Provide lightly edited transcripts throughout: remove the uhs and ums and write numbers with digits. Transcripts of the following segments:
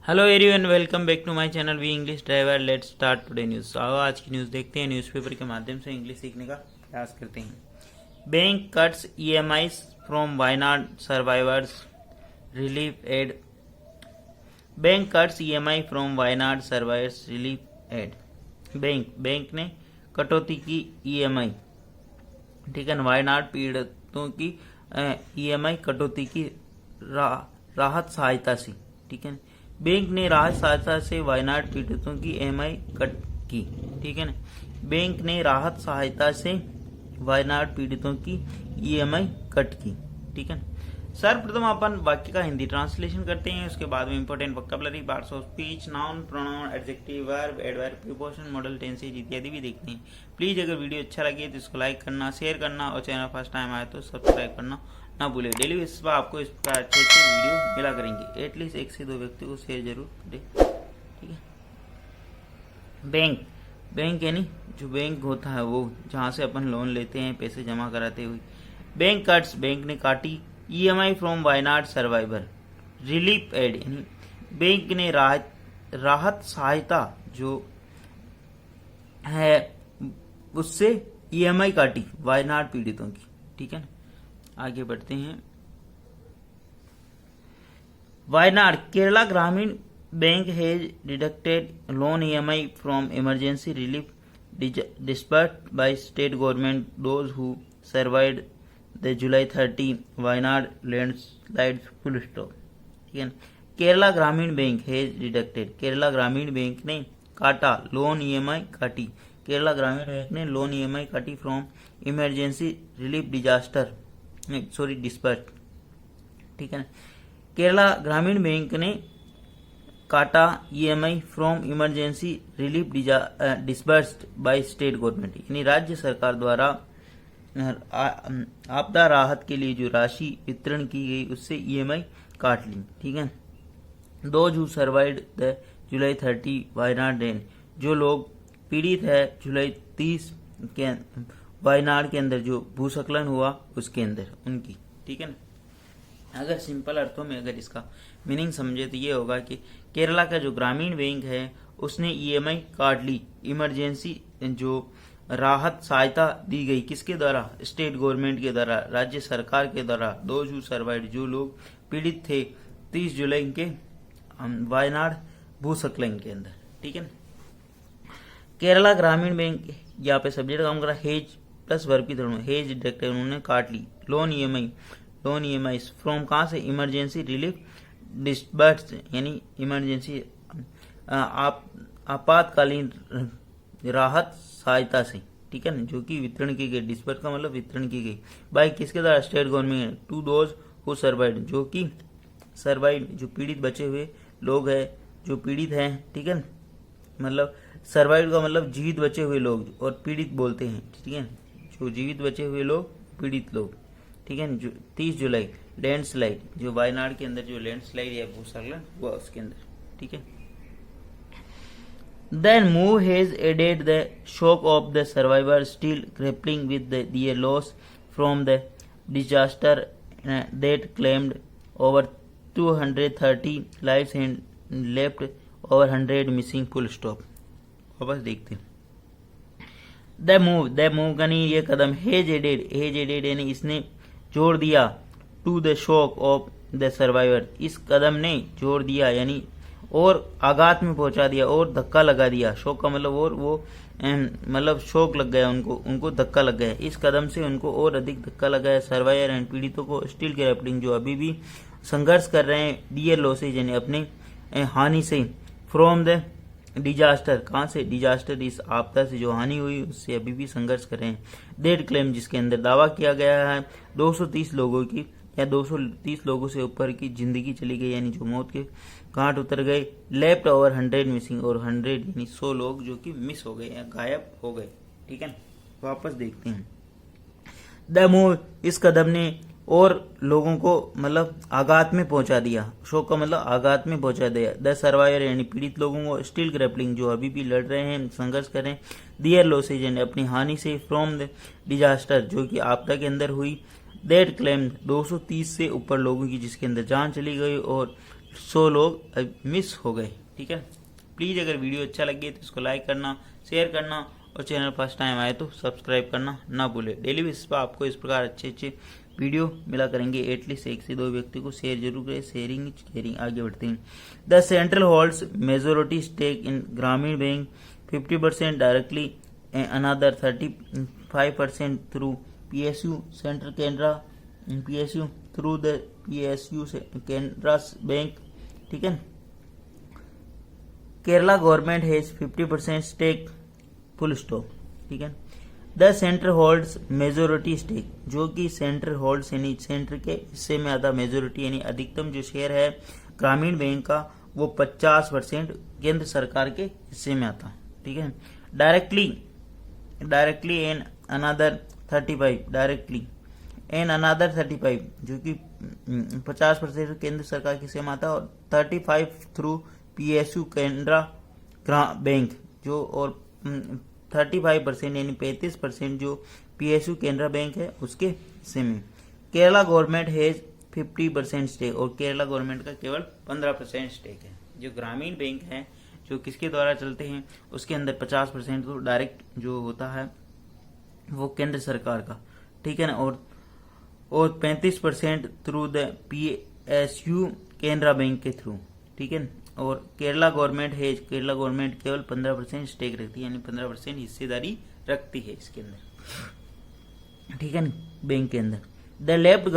Hello everyone, welcome back to my channel V English Driver. Let's start today news. आओ आज की news देखते हैं। न्यूज़पेपर के माध्यम से इंग्लिश सीखने का प्रयास करते हैं। Bank cuts EMIs from Wayanad survivors relief aid. Bank cuts EMI from Wayanad survivors relief aid. Bank ने कटौती की ईएमआई, ठीक है, वायनाड पीड़ितों की ईएमआई कटौती की राहत सहायता से, ठीक है। बैंक ने राहत सहायता से वायनाड पीड़ितों की ईएमआई कट की, ठीक है ना। बैंक ने राहत सहायता से वायनाड पीड़ितों की ईएमआई कट की, ठीक है। सर्वप्रथम अपन वाक्य का हिंदी ट्रांसलेशन करते हैं, उसके बाद में important vocabulary, parts of speech, noun, pronoun, adjective, verb, adverb, preposition, model tenses इत्यादि भी देखते हैं। प्लीज अगर वीडियो अच्छा लगे तो इसको लाइक करना, शेयर करना और चैनल फर्स्ट टाइम आए तो सब्सक्राइब करना ना भूले। डेली बेसिस पर आपको इस प्रकार अच्छे अच्छे वीडियो मिला करेंगे। एटलीस्ट 1 से 2 व्यक्ति को शेयर जरूर करें, ठीक है। बैंक यानी जो बैंक होता है वो जहाँ से अपन लोन लेते हैं पैसे जमा कराते हुए। बैंक कट्स, बैंक ने काटी EMI from Wayanad survivor relief aid, यानी बैंक ने राहत सहायता जो है उससे ईएमआई काटी वायनाड पीड़ितों की, ठीक है। आगे बढ़ते हैं। Wayanad, Kerala Gramin bank has deducted loan EMI from emergency relief disbursed by state government those who survived the July 30 Wayanad landslide full stop, ठीक है। Kerala Gramin bank has deducted, Kerala Gramin bank ने काटा लोन ईएमआई काटी, केरला ग्रामीण बैंक ने लोन ईएमआई काटी फ्रॉम इमरजेंसी रिलीफ डिस्बर्स्ड, ठीक है। Kerala Gramin bank ने काटा EMI from emergency relief disbursed by state government, यानी राज्य सरकार द्वारा आपदा राहत के लिए जो राशि वितरण की गई उससे ईएमआई काट ली, ठीक है। Those who survived the July 30 Wayanad rain, जो लोग पीड़ित है जुलाई 30 के वायनाड के अंदर जो भूस्खलन हुआ उसके अंदर उनकी, ठीक है ना। अगर सिंपल अर्थों में अगर इसका मीनिंग समझे तो ये होगा कि केरला का जो ग्रामीण बैंक है उसने ईएमआई काट ली, इमरजेंसी जो राहत सहायता दी गई किसके द्वारा, स्टेट गवर्नमेंट के द्वारा, राज्य सरकार के द्वारा। दोज हु सर्वाइव्ड, जो लोग पीड़ित थे 30 जुलाई के वायनाड भूस्खलन के अंदर, ठीक है। केरला ग्रामीण बैंक यहाँ पे सब्जेक्ट काम करा हेज प्लस वर्ब की तरह, हेज डिडक्टेड, उन्होंने काट ली लोन ईएमआई फ्रॉम कहाँ से, इमरजेंसी रिलीफ डिस्बर्स्ड, यानी इमरजेंसी आपातकालीन राहत सहायता से, ठीक है ना, जो कि वितरण की गई। डिस्बर्स का मतलब वितरण की गई बाय किसके द्वारा, state government. To those who survived, जो कि सर्वाइव्ड जो पीड़ित बचे हुए लोग हैं, जो पीड़ित हैं, ठीक है। मतलब सर्वाइव्ड का मतलब जीवित बचे हुए लोग, और पीड़ित बोलते हैं, ठीक है। जो जीवित बचे हुए लोग पीड़ित लोग, ठीक है। जो 30 जुलाई लैंडस्लाइड, जो वायनाड के अंदर जो लैंडस्लाइड या भूस्खलन हुआ उसके अंदर, ठीक है। Then move has added the shock of the survivors still grappling with their loss from the disaster that claimed over 230 lives and left over 100 missing. full stop. वापस देखते हैं। द मूव यानी ये कदम, हेज एडेड यानी इसने जोड़ दिया, to the shock of the survivor, इस कदम ने जोड़ दिया यानी और आघात में पहुंचा दिया और धक्का लगा दिया। शोक का मतलब और वो मतलब शोक लग गया उनको धक्का लग गया, इस कदम से उनको और अधिक धक्का लगा है। सर्वाइवर एंड पीड़ितों को स्टिल ग्रैपलिंग, जो अभी भी संघर्ष कर रहे हैं, डियर लॉसेज यानी अपने हानि से, फ्रॉम द डिजास्टर, कहाँ से, डिजास्टर इस आपदा से जो हानि हुई उससे अभी भी संघर्ष कर रहे हैं। डेड क्लेम, जिसके अंदर दावा किया गया है 230 लोगों की या 230 लोगों से ऊपर की जिंदगी चली गई, यानी जो मौत के घाट उतर गए। लेफ्ट ओवर 100 मिसिंग, और 100 यानी 100 लोग जो कि मिस हो गए या गायब हो गए, ठीक है। वापस देखते हैं। द मूव, इस कदम ने और लोगों को मतलब आघात में पहुंचा दिया, शोक का मतलब आघात में पहुंचा दिया। द सर्वाइवर यानी पीड़ित लोगों को, स्टिल ग्रैपलिंग जो अभी भी लड़ रहे हैं, संघर्ष कर रहे हैं। दियर लॉसेज यानी अपनी हानि से, फ्रॉम द डिजास्टर जो कि आपदा के अंदर हुई। दैट क्लेम 230 से ऊपर लोगों की जिसके अंदर जान चली गई, और 100 लोग मिस हो गए। ठीक है, प्लीज़ अगर वीडियो अच्छा लगे तो इसको लाइक करना, शेयर करना और चैनल फर्स्ट टाइम आए तो सब्सक्राइब करना ना भूले। डेली बेसिस पर आपको इस प्रकार अच्छे अच्छे वीडियो मिला करेंगे। एटलीस्ट 1 से 2 व्यक्ति को शेयर जरूर करें। Sharing is caring. आगे बढ़ते हैं। The central holds majority stake in Gramin bank 50% directly, another 35% through PSU central Canara PSU through the PSU Canara bank. ठीक है, Kerala government has 50% stake, full stop. ठीक है, the centre holds majority stake, जो कि सेंटर होल्ड्स यानी सेंटर के हिस्से में आधा मेजोरिटी यानी अधिकतम जो शेयर है ग्रामीण बैंक का वो 50% केंद्र सरकार के हिस्से में आता। ठीक है, directly and another 35, directly and another 35 जो कि 50% केंद्र सरकार के हिस्से में आता और 35 थ्रू PSU कैनरा बैंक जो, और 35% यानी 35% जो PSU कैनरा बैंक है उसके हिस्से में। केरला गवर्नमेंट हैज 50% स्टेक, और केरला गवर्नमेंट का केवल 15% स्टेक है। जो ग्रामीण बैंक है जो किसके द्वारा चलते हैं उसके अंदर 50% तो डायरेक्ट जो होता है वो केंद्र सरकार का। ठीक है ना, और 35% through the PSU Canara bank के थ्रू। ठीक है, और केरला गवर्नमेंट केवल 15% स्टेक रखती है यानी 15% हिस्सेदारी रखती है इसके अंदर। ठीक है, बैंक के अंदर। The left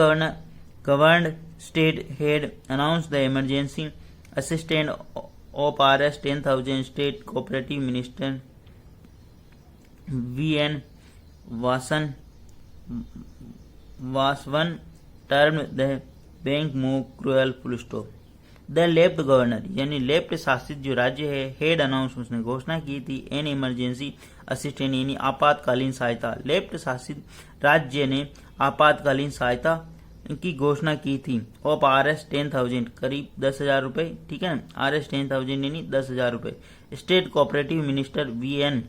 governed state had announce the emergency assistant of RS 10,000 state cooperative minister VN Vasavan term the bank move cruel, full stop. The left governor यानी लेफ्ट शासित जो राज्य है हेड अनाउंस उसने घोषणा की थी एन इमरजेंसी असिस्टेंट यानी आपातकालीन सहायता। लेफ्ट शासित राज्य ने आपातकालीन सहायता की घोषणा की थी ऑफ RS 10,000 करीब 10,000 रुपए। ठीक है, RS 10,000 यानी 10,000 रुपए। स्टेट कोऑपरेटिव मिनिस्टर VN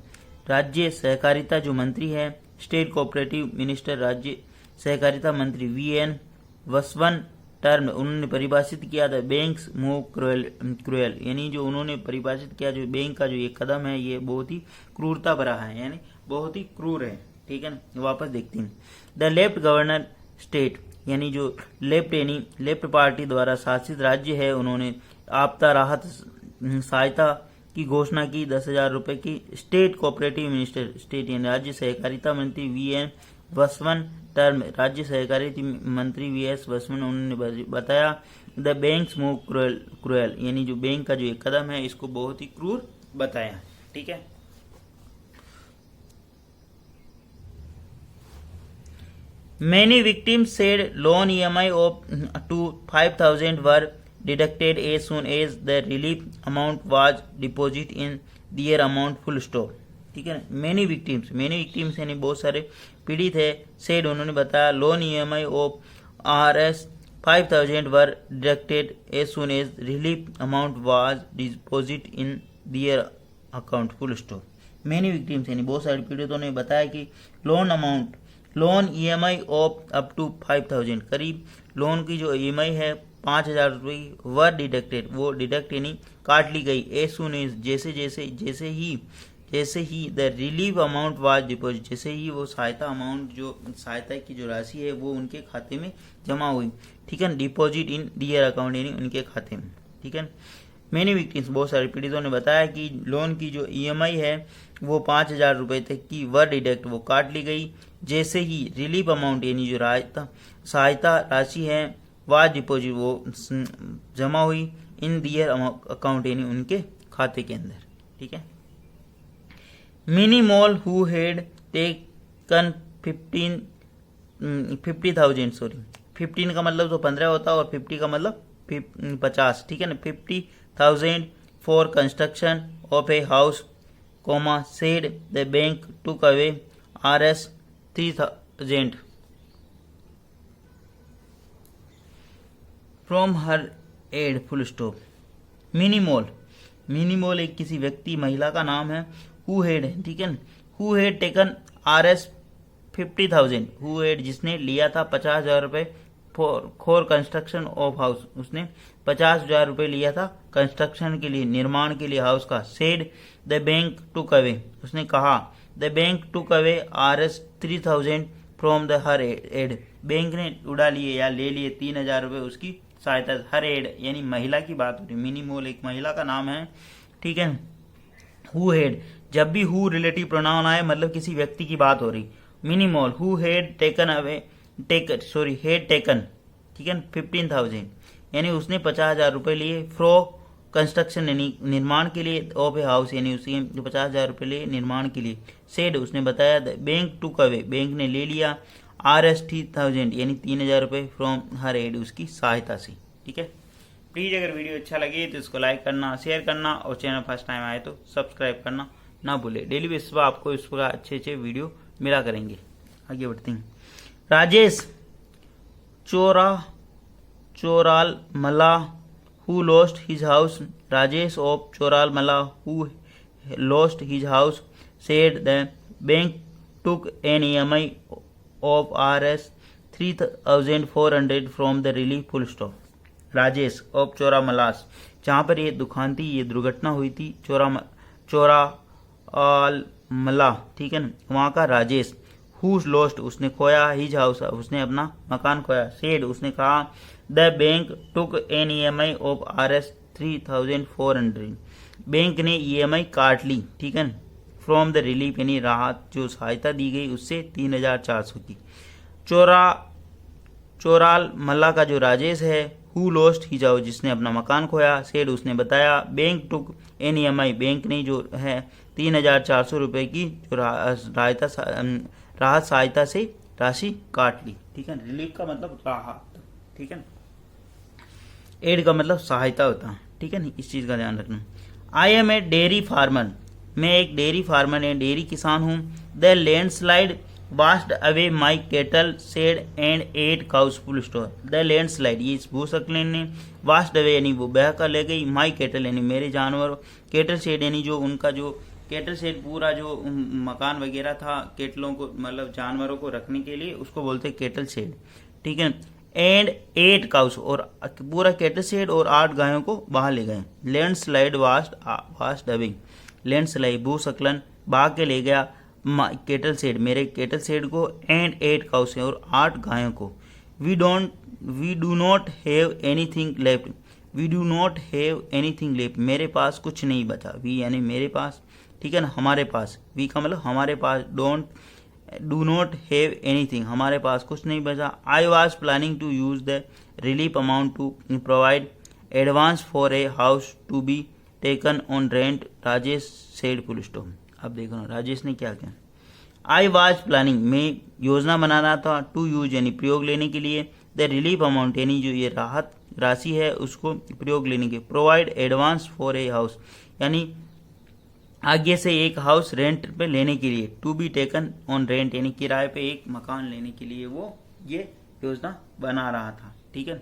राज्य सहकारिता जो मंत्री है, स्टेट कोऑपरेटिव मिनिस्टर राज्य सहकारिता मंत्री VN वसवन टर्म उन्होंने परिभाषित किया था बैंक्स मूव क्रूएल यानी जो उन्होंने परिभाषित किया जो बैंक का जो ये कदम है ये बहुत ही क्रूरता भरा है यानी बहुत ही क्रूर है। ठीक है, वापस देखते हैं। द लेफ्ट गवर्नर स्टेट यानी जो लेफ्ट यानी लेफ्ट पार्टी द्वारा शासित राज्य है उन्होंने आपदा राहत सहायता की घोषणा की 10,000 रुपए की। स्टेट कोऑपरेटिव मिनिस्टर स्टेट यानी राज्य सहकारिता मंत्री VN वसवन टर्म राज्य सहकारिता मंत्री VS वसवन उन्होंने बताया द बैंक्स मूव क्रूएल यानी जो बैंक का जो एक कदम है इसको बहुत ही क्रूर बताया। ठीक है, Many victims said loan EMI of to 5,000 were deducted as soon as the relief amount was deposited in their amount, full stop। ठीक है, many victims यानी बहुत सारे पीड़ित है। said उन्होंने बताया loan EMI of RS 5,000 were deducted as soon as relief amount was deposited in their account, full stop। many victims यानी बहुत सारे पीड़ितों ने बताया कि loan EMI of up to 5,000 करीब लोन की जो EMI है 5,000 रुपये वर डिडक्टेड वो डिडक्ट यानी काट ली गई एज सुन एज जैसे ही the relief amount was deposit जैसे ही वो सहायता अमाउंट जो सहायता की जो राशि है वो उनके खाते में जमा हुई। ठीक है, डिपॉजिट इन दियर अकाउंट यानी उनके खाते में। ठीक है, मैनी विक्टिम्स बहुत सारे पीड़ितों ने बताया कि लोन की जो EMI है वो 5,000 रुपये तक की वर डिडक्ट वो काट ली गई जैसे ही रिलीफ अमाउंट यानी जो सहायता राशि है वाज डिपॉजिट वो जमा हुई इन दियर अकाउंट यानी उनके खाते के अंदर। ठीक है, mini mall who had taken 50,000 sorry 15 का मतलब तो 15 होता है और 50 का मतलब 50। ठीक है ना, 50,000 for construction of a house comma said the bank took away RS 3,000 from her aid, full stop. Minimol एक किसी व्यक्ति महिला का नाम है। हु हेड है, ठीक है, who head taken RS 50,000 who head जिसने लिया था 50,000 रुपए फॉर कंस्ट्रक्शन ऑफ हाउस, उसने 50,000 रुपये लिया था कंस्ट्रक्शन के लिए, निर्माण के लिए हाउस का। Said the bank took away, उसने कहा the bank took away Rs 3,000 from the her aid, bank ने उड़ा लिए या ले लिए 3,000 रुपये उसकी सहायता। हर एड यानी महिला की बात हो रही, मिनी मोल एक महिला का नाम है, ठीक है। हु हेड, जब भी हु रिलेटिव प्रोनाउन आए मतलब किसी व्यक्ति की बात हो रही। Mini mole who head taken away head taken, ठीक है 15,000 यानी उसने 50,000 रुपये लिए फ्रो कंस्ट्रक्शन यानी निर्माण के लिए, ऑफ ए हाउस यानी उसके 50,000 रुपये लिए निर्माण के लिए। सेड उसने बताया बैंक टुक अवे, बैंक ने ले लिया Rs 3,000 यानी 3,000 रुपये फ्रॉम हर एड उसकी सहायता से, ठीक है। प्लीज़ अगर वीडियो अच्छा लगे तो इसको लाइक करना, शेयर करना और चैनल फर्स्ट टाइम आए तो सब्सक्राइब करना ना भूले। डेली बेसिस पर आपको इस प्रकार अच्छे अच्छे वीडियो मिला करेंगे। आगे बढ़ते हैं। Rajesh Chooralmala who lost his house, Rajesh of Chooralmala who lost his house said the bank took an EMI of Rs 3,400 from the relief full stop। Rajesh of Chooralmala, जहाँ पर ये दुखांती ये दुर्घटना हुई थी चोरामला, ठीक है ना, वहाँ का राजेश। हु लॉस्ट उसने खोया, हिज हाउस उसने अपना मकान खोया। सेड उसने कहा the bank took an EMI of Rs 3,400, bank ने EMI काट ली, ठीक है। फ्रॉम द रिलीफ यानी राहत जो सहायता दी गई उससे 3,400 की। चोराल मल्ला का जो राजेश है, हु लॉस्ट हिज हाउस जिसने अपना मकान खोया। सेड उसने बताया bank took an EMI, bank ने जो है 3,400 रुपये की जो राहत सहायता से राशि काट ली, ठीक है। रिलीफ का मतलब राहत, ठीक है। एड का मतलब सहायता होता है, ठीक है ना, इस चीज का ध्यान रखना। I am a dairy farmer, मैं एक डेयरी फार्मर है, डेयरी किसान हूँ। The landslide washed away my cattle shed and 8 cows full stop. The landslide ये इस भूस्खलन ने वाश्ड अवे यानी वो बह कर ले गई, माई केटल यानी मेरे जानवर, केटल शेड यानी जो उनका जो केटल शेड पूरा जो मकान वगैरह था केटलों को मतलब जानवरों को रखने के लिए उसको बोलते केटल शेड, ठीक है। एंड 8 काउस और पूरा केटल शेड और 8 गायों को बाहर ले गए। लैंडस्लाइड वाश्ड अवे, लैंडस्लाइड भूस्खलन भाग के ले गया केटल शेड मेरे केटल शेड को, एंड 8 काउस और 8 गायों को। We do not have anything left, we do not have anything left, मेरे पास कुछ नहीं बचा। वी यानी मेरे पास, ठीक है ना, हमारे पास। वी का मतलब हमारे पास। डू नॉट हैव एनीथिंग हमारे पास कुछ नहीं बचा। I was planning to use the relief amount to provide advance for a house to be taken on rent, Rajesh said full stop. अब देखो ना राजेश ने क्या किया। आई वॉज प्लानिंग मैं योजना बना रहा था, टू यूज यानी प्रयोग लेने के लिए, द रिलीफ अमाउंट यानी जो ये राहत राशि है उसको प्रयोग लेने के, provide advance for a house यानी आगे से एक हाउस रेंट पे लेने के लिए, to be taken on rent यानी किराए पे एक मकान लेने के लिए वो ये योजना बना रहा था, ठीक है।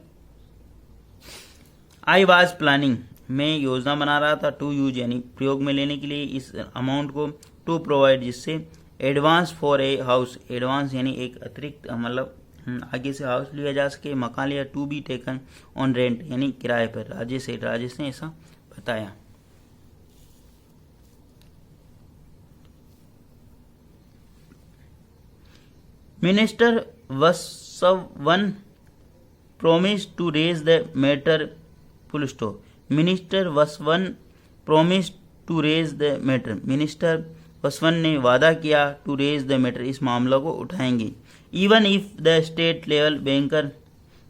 आई वॉज प्लानिंग मैं योजना बना रहा था, टू यूज यानी प्रयोग में लेने के लिए इस अमाउंट को, टू प्रोवाइड जिससे advance for a house, advance यानी एक अतिरिक्त मतलब आगे से हाउस लिया जा सके, मकान लिया। To be taken on rent यानी किराए पर। राजेश ने ऐसा बताया। Minister Vasavan promised to raise the matter full stop। Minister Vasavan promised to raise the matter, minister Vasavan ने वादा किया टू रेज द मैटर इस मामला को उठाएंगे। Even if the state level banker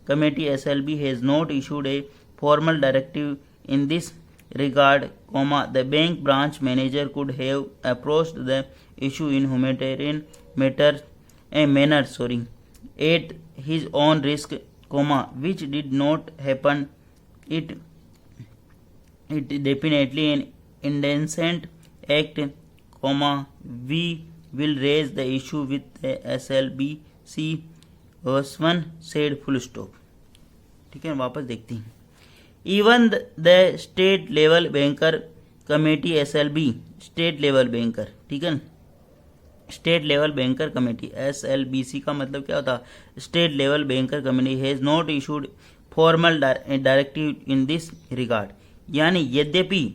committee SLB has not issued a formal directive in this regard, the bank branch manager could have approached the issue in humanitarian manner at his own risk, which did not happen. It definitely an indecent act, we will raise the issue with the SLBC, Vaswan said full stop। ठीक है वापस देखते हैं। Even the state level banker committee SLB state level banker, ठीक है state level banker committee, SLBC का मतलब क्या होता है, state level banker committee has not issued formal directive in this regard. यानी यद्यपि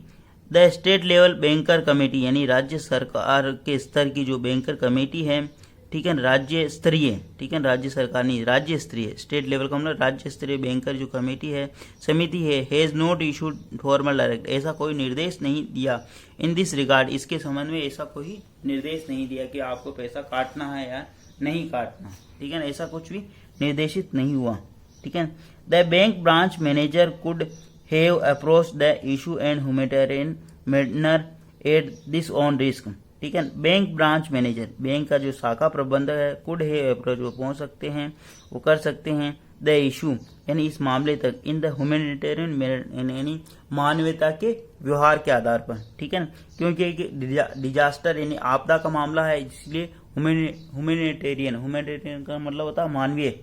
the state level banker committee यानी राज्य सरकार के स्तर की जो बैंकर कमेटी है, ठीक है, राज्य स्तरीय, ठीक है, राज्य सरकार नहीं, राज्य स्तरीय, स्टेट लेवल का मतलब राज्य स्तरीय बैंकर जो कमेटी है, समिति है, has not issued formal direct, ऐसा कोई निर्देश नहीं दिया इन दिस रिगार्ड, इसके संबंध में ऐसा कोई निर्देश नहीं दिया कि आपको पैसा काटना है या नहीं काटना, ठीक है ना, ऐसा कुछ भी निर्देशित नहीं हुआ, ठीक है। The bank branch manager could have approach the issue and humanitarian manner at this on risk, ठीक है। बैंक ब्रांच मैनेजर, बैंक का जो शाखा प्रबंधक है, कुड है अप्रोच, वो पहुंच सकते हैं, वो कर सकते हैं द इशू यानी इस मामले तक इन द ह्यूमैनिटेरियन यानी मानवता के व्यवहार के आधार पर, ठीक है ना, क्योंकि डिजास्टर यानी आपदा का मामला है, इसलिए ह्यूमैनिटेरियन का मतलब होता है मानवीय,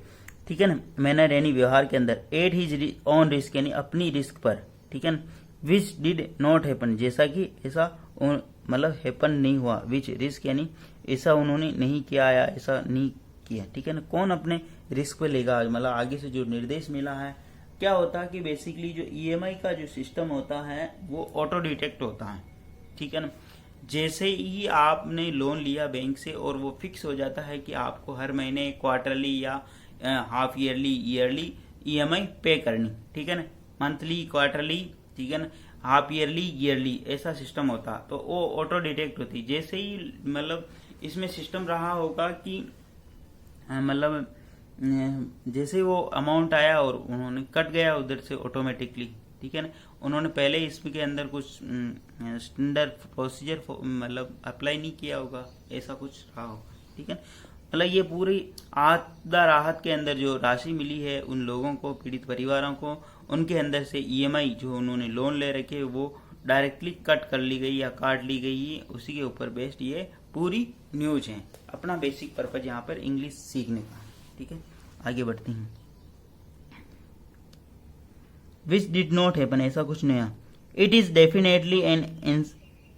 ठीक है ना, मैनर यानी व्यवहार के अंदर, एट हिज ऑन रिस्क यानी अपनी रिस्क पर, ठीक है ना, विच डिड नॉट हैपन जैसा कि ऐसा मतलब हैपन नहीं हुआ, विच रिस्क यानी ऐसा उन्होंने नहीं किया या ऐसा नहीं किया, ठीक है ना। कौन अपने रिस्क पे लेगा, मतलब आगे से जो निर्देश मिला है, क्या होता है कि बेसिकली जो EMI का जो सिस्टम होता है वो ऑटो डिटेक्ट होता है, ठीक है ना। जैसे ही आपने लोन लिया बैंक से और वो फिक्स हो जाता है कि आपको हर महीने क्वार्टरली या हाफ ईयरली EMI पे करनी, ठीक है ना, मंथली, क्वार्टरली, ठीक है ना, हाफ ईयरली ऐसा सिस्टम होता, तो वो ऑटो डिटेक्ट होती। जैसे ही मतलब इसमें सिस्टम रहा होगा कि मतलब जैसे वो अमाउंट आया और उन्होंने कट गया उधर से ऑटोमेटिकली, ठीक है ना, उन्होंने पहले इसके अंदर कुछ स्टैंडर्ड प्रोसीजर मतलब अप्लाई नहीं किया होगा, ऐसा कुछ रहा होगा, ठीक है। मतलब ये पूरी आपदा राहत के अंदर जो राशि मिली है उन लोगों को, पीड़ित परिवारों को, उनके अंदर से EMI जो उन्होंने लोन ले रखे वो डायरेक्टली कट कर ली गई या काट ली गई है, उसी के ऊपर बेस्ड ये पूरी न्यूज है। अपना बेसिक पर्पज यहाँ पर इंग्लिश सीखने का, ठीक है। आगे बढ़ते हैं। विच डिड नॉट हैपन ऐसा कुछ नया, it is definitely an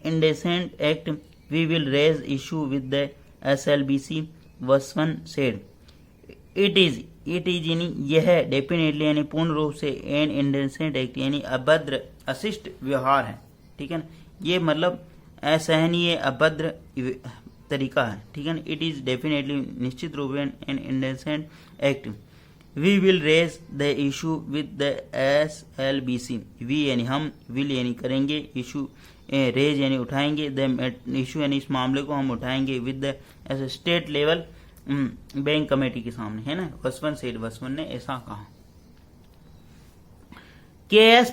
indecent act, we will raise issue with the SLBC, Vasavan said. It is यानी यह, डेफिनेटली यानी पूर्ण रूप से, एन इंडेसेंट एक्ट यानी अभद्र अशिष्ट व्यवहार है, ठीक है ना, ये मतलब असहनीय अभद्र तरीका है, ठीक है ना। इट इज डेफिनेटली निश्चित रूप से an indecent act, we will raise the issue with the SLBC, we यानी हम, विल यानी करेंगे, इशू रेज यानी उठाएंगे, द इशू यानी इस मामले को हम उठाएंगे, with the state level bank committee के सामने, है ना, वसवन सेठ, वसवन ने ऐसा कहा। KS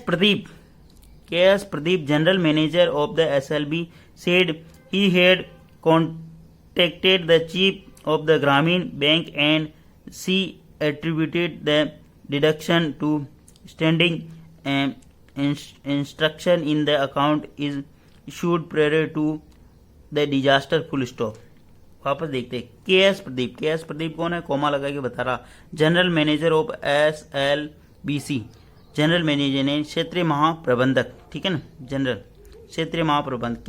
Pradeep general manager of the SLB said he had contacted the chief of the Grameen Bank and she attributed the deduction to standing instruction in the account is issued prior to the disaster, full stop। वापस देखते हैं। KS Pradeep कौन है, coma लगा के बता रहा, general manager of SLBC, general manager ने क्षेत्रीय महाप्रबंधक, ठीक है ना, जनरल क्षेत्रीय महाप्रबंधक।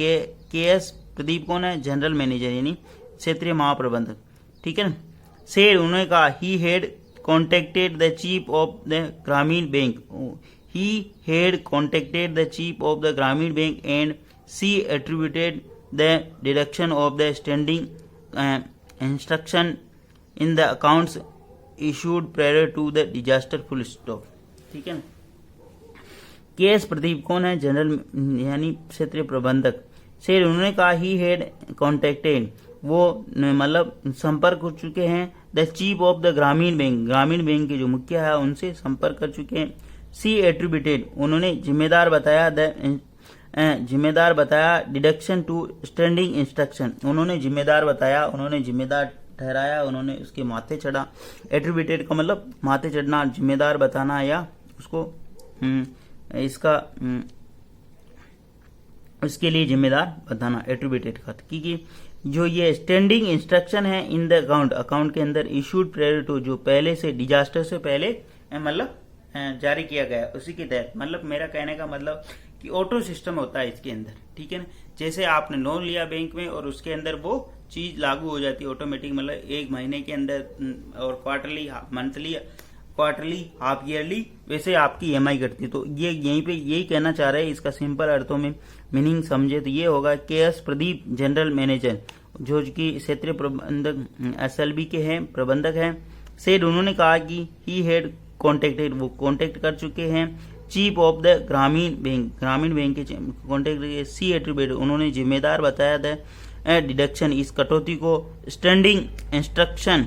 KS प्रदीप कौन है, जनरल मैनेजर यानी क्षेत्रीय महाप्रबंधक, ठीक है ना। सेड उन्होंने कहा, ही had contacted the chief of the Gramin bank, he had contacted the chief of the Grameen Bank and she attributed the deduction of the standing instruction in the accounts issued prior to the disaster, full stop, ठीक है ना। KS Pradeep कौन है, general यानी क्षेत्रीय प्रबंधक। से उन्होंने कहा, ही हैड कॉन्टेक्टेड, वो मतलब संपर्क कर चुके हैं, the chief of the Gramin bank के जो मुखिया है उनसे संपर्क कर चुके हैं। सी एट्रीब्यूटेड उन्होंने जिम्मेदार बताया, डिडक्शन टू स्टैंडिंग इंस्ट्रक्शन उन्होंने जिम्मेदार ठहराया, उन्होंने उसके माथे चढ़ा। एट्रीब्यूटेड का मतलब माथे चढ़ना, जिम्मेदार बताना या उसको इसके लिए जिम्मेदार बताना, एट्रीब्यूटेड का। क्योंकि जो ये स्टैंडिंग इंस्ट्रक्शन है इन द अकाउंट के अंदर इशूड प्रायर टू, जो पहले से डिजास्टर से पहले मतलब जारी किया गया, उसी के तहत, मतलब मेरा कहने का मतलब कि ऑटो सिस्टम होता है इसके अंदर, ठीक है ना। जैसे आपने लोन लिया बैंक में और उसके अंदर वो चीज लागू हो जाती है ऑटोमेटिक, मतलब एक महीने के अंदर, और quarterly, monthly, quarterly, half yearly, वैसे आपकी ईएमआई कटती है। तो ये यहीं पे यही कहना चाह रहे हैं, इसका सिंपल अर्थों में मीनिंग समझे तो ये होगा, KS प्रदीप जनरल मैनेजर जो कि क्षेत्रीय प्रबंधक SLB के हैं, प्रबंधक हैं, सेड उन्होंने कहा कि ही हैड कॉन्टेक्टेड, वो कॉन्टेक्ट कर चुके हैं chief of the Gramin bank के कॉन्टेक्ट, सी एट्रीब्यूट उन्होंने जिम्मेदार बताया था डिडक्शन, इस कटौती को standing instruction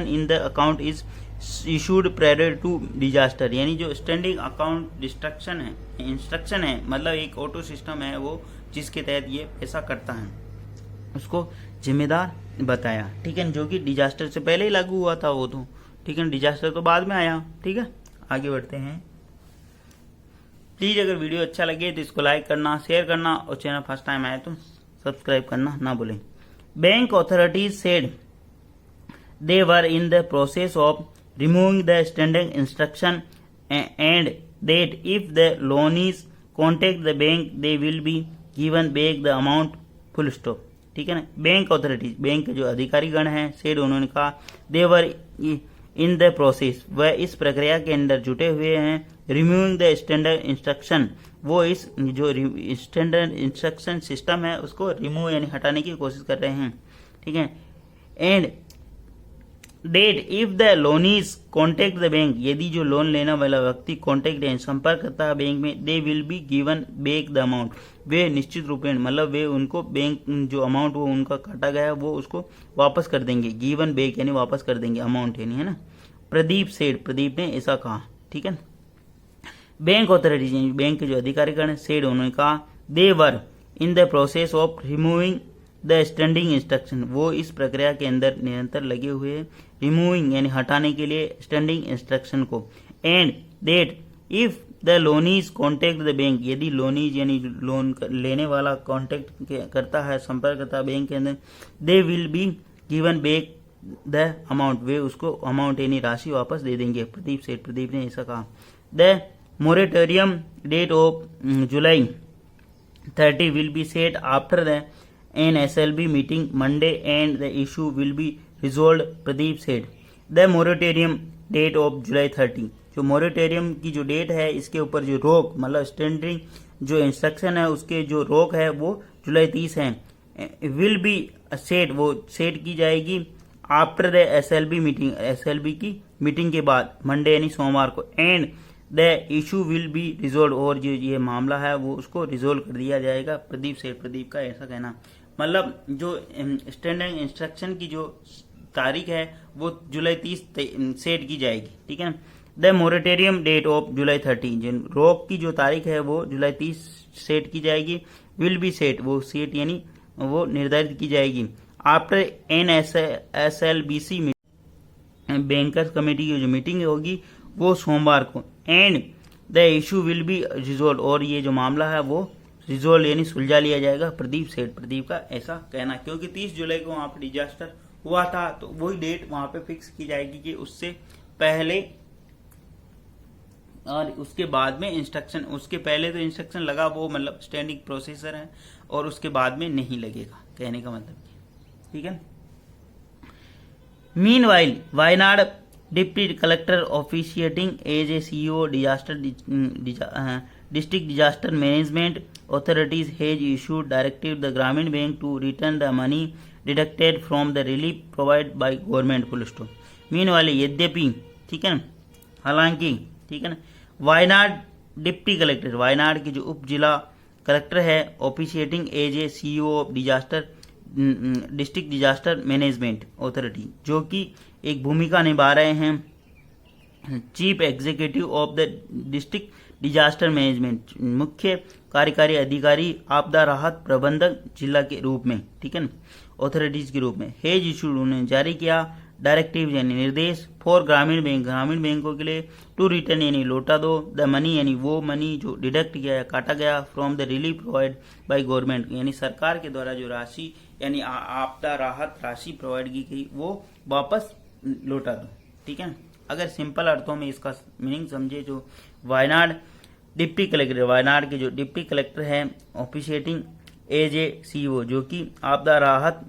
in the account is issued prior to disaster, यानी जो स्टैंडिंग अकाउंट इंस्ट्रक्शन है मतलब एक ऑटो सिस्टम है वो, जिसके तहत ये ऐसा करता है, उसको जिम्मेदार बताया। ठीक है, जो कि डिजास्टर से पहले ही लागू हुआ था वो तो, ठीक है, डिजास्टर तो बाद में आया। ठीक है, आगे बढ़ते हैं। प्लीज अगर वीडियो अच्छा लगे तो इसको लाइक करना, शेयर करना, और चैनल फर्स्ट टाइम आए तो सब्सक्राइब करना ना भूलें। Bank authorities said they were in the process of removing the standing instruction and that if the loanees contact the bank they will be given back the amount, full stop. ठीक है ना, bank authorities, bank के जो अधिकारीगण हैं, said उन्होंने कहा, they were in the process, वह इस प्रक्रिया के अंदर जुटे हुए हैं, रिमूविंग द स्टैंडर्ड इंस्ट्रक्शन, वो इस जो स्टैंडर्ड इंस्ट्रक्शन सिस्टम है उसको रिमूव यानी हटाने की कोशिश कर रहे हैं। ठीक है, and that if the loanees contact the bank, यदि जो लोन लेने वाला व्यक्ति कॉन्टेक्ट है, संपर्क करता है बैंक में, they will be given back the amount, वे निश्चित रूपेण मतलब वे उनको बैंक जो अमाउंट वो उनका काटा गया वो उसको वापस कर देंगे, गिवन बैक यानी वापस कर देंगे अमाउंट यानी, है ना। प्रदीप सेड, प्रदीप ने ऐसा कहा। ठीक है, बैंक ऑथोरिटीज बैंक के जो अधिकारीगण सेड उन्होंने कहा, they were in the process of removing the standing instruction, वो इस प्रक्रिया के अंदर निरंतर लगे हुए हैं, रिमूविंग यानी हटाने के लिए स्टैंडिंग इंस्ट्रक्शन को, and that if the loanees contact the bank, यदि लोनीज यानी लोन लेने वाला कॉन्टेक्ट करता है, संपर्क करता है बैंक के अंदर, they will be given back the amount, वे उसको अमाउंट यानी राशि वापस दे देंगे। प्रदीप ने ऐसा कहा। The moratorium date of July 30 will be set after the an SLB meeting Monday and the issue will be resolved, Pradeep said. The moratorium date of July 30, जो मोरेटोरियम की जो डेट है इसके ऊपर जो रोक मतलब स्टैंडिंग जो इंस्ट्रक्शन है उसके जो रोक है वो जुलाई 30 है, विल बी सेट, वो सेट की जाएगी after the SLB meeting, SLB की मीटिंग के बाद, मंडे यानी सोमवार को, and the issue will be resolve, और जो ये मामला है वो उसको रिजोल्व कर दिया जाएगा। प्रदीप का ऐसा कहना, मतलब जो स्टैंडिंग इंस्ट्रक्शन की जो तारीख है वो जुलाई 30 सेट की जाएगी। ठीक है, the moratorium date of July 30, जो रोक की जो तारीख है वो जुलाई 30 सेट की जाएगी, विल बी सेट, वो सेट यानी वो निर्धारित की जाएगी, आफ्टर NSLBC बैंकर्स कमेटी की जो मीटिंग होगी वो सोमवार को, and the issue will be resolve, और ये जो मामला है वो रिजोल्व यानी सुलझा लिया जाएगा। प्रदीप का ऐसा कहना, क्योंकि 30 जुलाई को वहां पर डिजास्टर हुआ था तो वही डेट वहां पे फिक्स की जाएगी कि उससे पहले और उसके बाद में इंस्ट्रक्शन, उसके पहले तो इंस्ट्रक्शन लगा वो मतलब स्टैंडिंग प्रोसेसर है और उसके बाद में नहीं लगेगा, कहने का मतलब। ठीक है, meanwhile Wayanad deputy collector officiating as a CEO district disaster management authorities has issued directive the Grameen Bank to return the money deducted from the relief provided by government, full stop. Meanwhile, यद्यपि, ठीक है ना, हालांकि, ठीक है ना, Wayanad deputy collector, Wayanad की जो उप जिला कलेक्टर है, officiating as a CEO of disaster district disaster management authority, जो कि एक भूमिका निभा रहे हैं chief executive of the district disaster management, मुख्य कार्यकारी अधिकारी आपदा राहत प्रबंधक जिला के रूप में, ठीक है ना, अथॉरिटीज के रूप में, हेज इशूड उन्होंने जारी किया डायरेक्टिव यानी निर्देश फॉर ग्रामीण बैंकों के लिए टू रिटर्न यानी लौटा दो द मनी यानी वो मनी जो डिडक्ट किया या काटा गया from the relief provide by government यानी सरकार के द्वारा जो राशि यानी आपदा राहत राशि प्रोवाइड की गई वो वापस लौटा दो। ठीक है, अगर सिंपल अर्थों में इसका मीनिंग समझे, जो वायनाड डिप्टी कलेक्टर, वायनाड के जो डिप्टी कलेक्टर है ऑफिशिएटिंग एज ए सीओ, जो कि आपदा राहत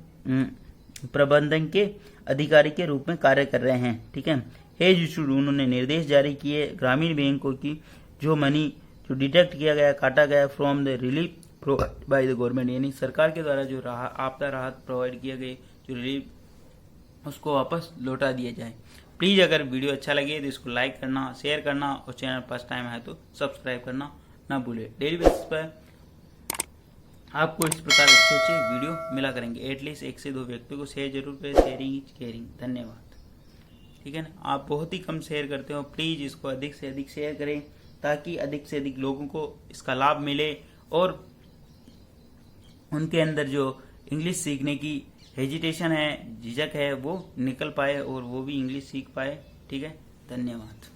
प्रबंधन के अधिकारी के रूप में कार्य कर रहे हैं। ठीक है, हेज इशूड, उन्होंने निर्देश जारी किए ग्रामीण बैंकों की जो मनी जो डिटेक्ट किया गया, काटा गया from the relief provide by the government, यानी सरकार के द्वारा जो आपदा राहत प्रोवाइड किया गया जो रिलीफ उसको वापस लौटा दिया जाए। प्लीज अगर वीडियो अच्छा लगे तो इसको लाइक करना, शेयर करना और चैनल फर्स्ट टाइम है तो सब्सक्राइब करना ना भूले। डेली बेसिस पर आपको इस प्रकार अच्छे अच्छे वीडियो मिला करेंगे। एटलीस्ट 1 से 2 व्यक्तियों को शेयर जरूर करें। Sharing is caring. धन्यवाद। ठीक है ना, आप बहुत ही कम शेयर करते हो, प्लीज इसको अधिक से अधिक शेयर करें ताकि अधिक से अधिक लोगों को इसका लाभ मिले और उनके अंदर जो इंग्लिश सीखने की हेजिटेशन है, झिझक है, वो निकल पाए और वो भी इंग्लिश सीख पाए। ठीक है, धन्यवाद।